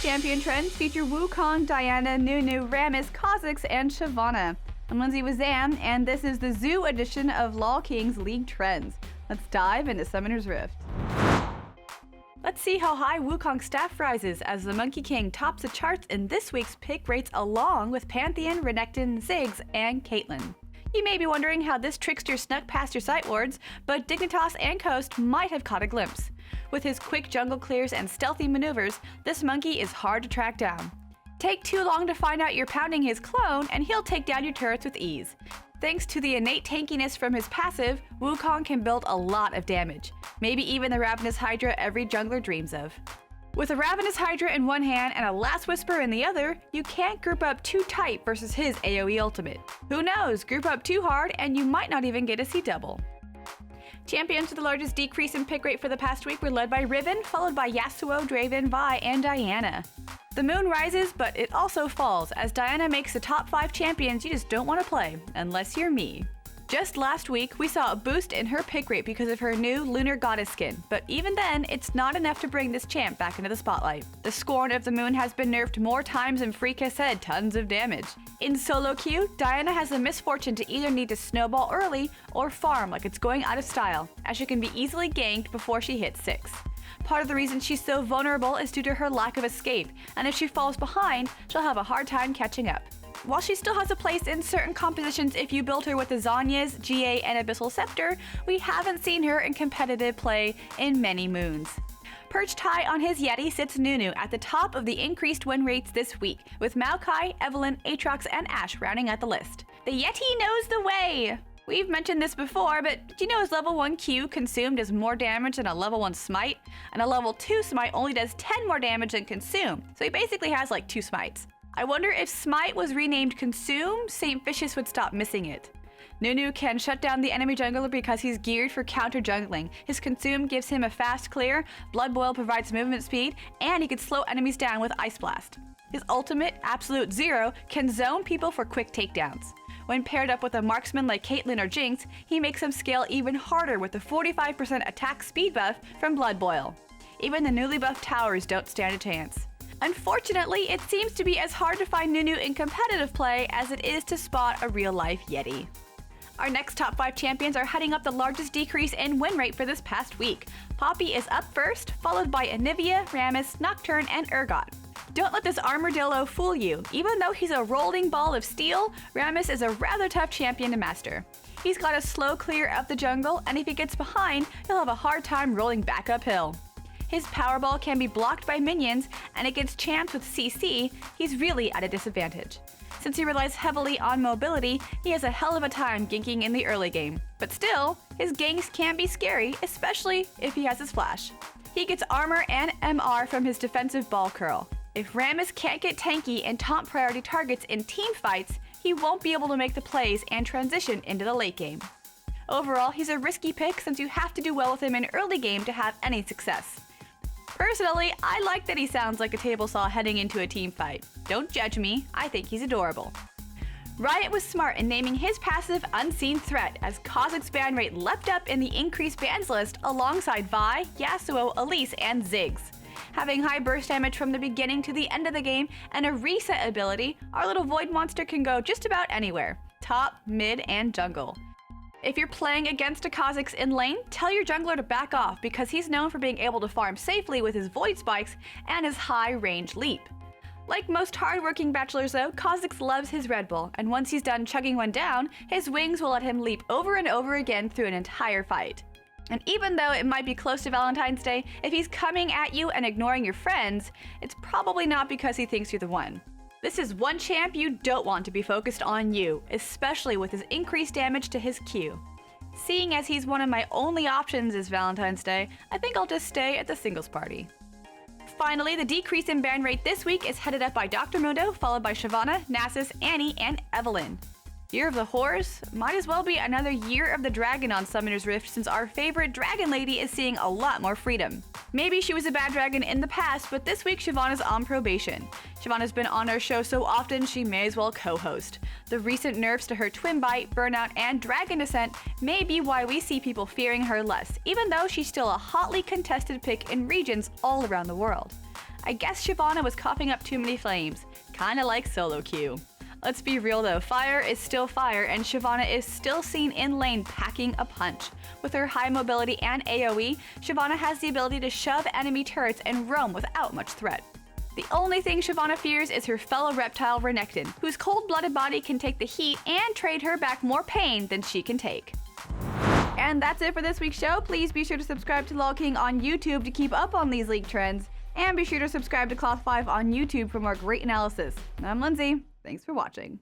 champion trends feature Wukong, Diana, Nunu, Rammus, Khazix, and Shyvana. I'm Lindsay with Zam, and this is the Zoo edition of LolKing's League Trends. Let's dive into Summoner's Rift. Let's see how high Wukong's staff rises as the Monkey King tops the charts in this week's pick rates along with Pantheon, Renekton, Ziggs, and Caitlyn. You may be wondering how this trickster snuck past your sight wards, but Dignitas and Coast might have caught a glimpse. With his quick jungle clears and stealthy maneuvers, this monkey is hard to track down. Take too long to find out you're pounding his clone, and he'll take down your turrets with ease. Thanks to the innate tankiness from his passive, Wukong can build a lot of damage, maybe even the Ravenous Hydra every jungler dreams of. With a Ravenous Hydra in one hand and a Last Whisper in the other, you can't group up too tight versus his AoE ultimate. Who knows, group up too hard and you might not even get to see double. Champions with the largest decrease in pick rate for the past week were led by Riven, followed by Yasuo, Draven, Vi, and Diana. The moon rises, but it also falls, as Diana makes the top 5 champions you just don't want to play, unless you're me. Just last week, we saw a boost in her pick rate because of her new Lunar Goddess skin, but even then, it's not enough to bring this champ back into the spotlight. The Scorn of the Moon has been nerfed more times than Freak has said tons of damage. In solo queue, Diana has the misfortune to either need to snowball early or farm like it's going out of style, as she can be easily ganked before she hits 6. Part of the reason she's so vulnerable is due to her lack of escape, and if she falls behind, she'll have a hard time catching up. While she still has a place in certain compositions if you build her with the Zhonya's, GA, and Abyssal Scepter, we haven't seen her in competitive play in many moons. Perched high on his Yeti sits Nunu at the top of the increased win rates this week, with Maokai, Evelynn, Aatrox, and Ashe rounding out the list. The Yeti knows the way! We've mentioned this before, but did you know his level 1 Q Consume does more damage than a level 1 Smite? And a level 2 Smite only does 10 more damage than Consume, so he basically has like 2 Smites. I wonder if Smite was renamed Consume, St. Vicious would stop missing it. Nunu can shut down the enemy jungler because he's geared for counter jungling. His Consume gives him a fast clear, Blood Boil provides movement speed, and he can slow enemies down with Ice Blast. His ultimate, Absolute Zero, can zone people for quick takedowns. When paired up with a marksman like Caitlyn or Jinx, he makes them scale even harder with the 45% attack speed buff from Blood Boil. Even the newly buffed towers don't stand a chance. Unfortunately, it seems to be as hard to find Nunu in competitive play as it is to spot a real-life Yeti. Our next top 5 champions are heading up the largest decrease in win rate for this past week. Poppy is up first, followed by Anivia, Rammus, Nocturne, and Urgot. Don't let this armadillo fool you. Even though he's a rolling ball of steel, Rammus is a rather tough champion to master. He's got a slow clear of the jungle, and if he gets behind, he'll have a hard time rolling back uphill. His Powerball can be blocked by minions, and against champs with CC, he's really at a disadvantage. Since he relies heavily on mobility, he has a hell of a time ganking in the early game. But still, his ganks can be scary, especially if he has his flash. He gets armor and MR from his defensive ball curl. If Rammus can't get tanky and top priority targets in team fights, he won't be able to make the plays and transition into the late game. Overall, he's a risky pick since you have to do well with him in early game to have any success. Personally, I like that he sounds like a table saw heading into a team fight. Don't judge me, I think he's adorable. Riot was smart in naming his passive Unseen Threat as Kha'Zix's ban rate leapt up in the increased bans list alongside Vi, Yasuo, Elise, and Ziggs. Having high burst damage from the beginning to the end of the game and a reset ability, our little Void monster can go just about anywhere, top, mid, and jungle. If you're playing against a Kha'Zix in lane, tell your jungler to back off because he's known for being able to farm safely with his Void Spikes and his high range leap. Like most hardworking bachelors though, Kha'Zix loves his Red Bull, and once he's done chugging one down, his wings will let him leap over and over again through an entire fight. And even though it might be close to Valentine's Day, if he's coming at you and ignoring your friends, it's probably not because he thinks you're the one. This is one champ you don't want to be focused on you, especially with his increased damage to his Q. Seeing as he's one of my only options this Valentine's Day, I think I'll just stay at the singles party. Finally, the decrease in ban rate this week is headed up by Dr. Mundo, followed by Shyvana, Nasus, Annie, and Evelynn. Year of the Horse might as well be another Year of the Dragon on Summoner's Rift since our favorite dragon lady is seeing a lot more freedom. Maybe she was a bad dragon in the past, but this week Shyvana's on probation. Shyvana's been on our show so often she may as well co-host. The recent nerfs to her Twin Bite, Burnout, and Dragon Descent may be why we see people fearing her less, even though she's still a hotly contested pick in regions all around the world. I guess Shyvana was coughing up too many flames, kinda like solo queue. Let's be real though, fire is still fire, and Shyvana is still seen in lane packing a punch. With her high mobility and AoE, Shyvana has the ability to shove enemy turrets and roam without much threat. The only thing Shyvana fears is her fellow reptile Renekton, whose cold-blooded body can take the heat and trade her back more pain than she can take. And that's it for this week's show. Please be sure to subscribe to LolKing on YouTube to keep up on these league trends, and be sure to subscribe to Cloth5 on YouTube for more great analysis. I'm Lindsay. Thanks for watching.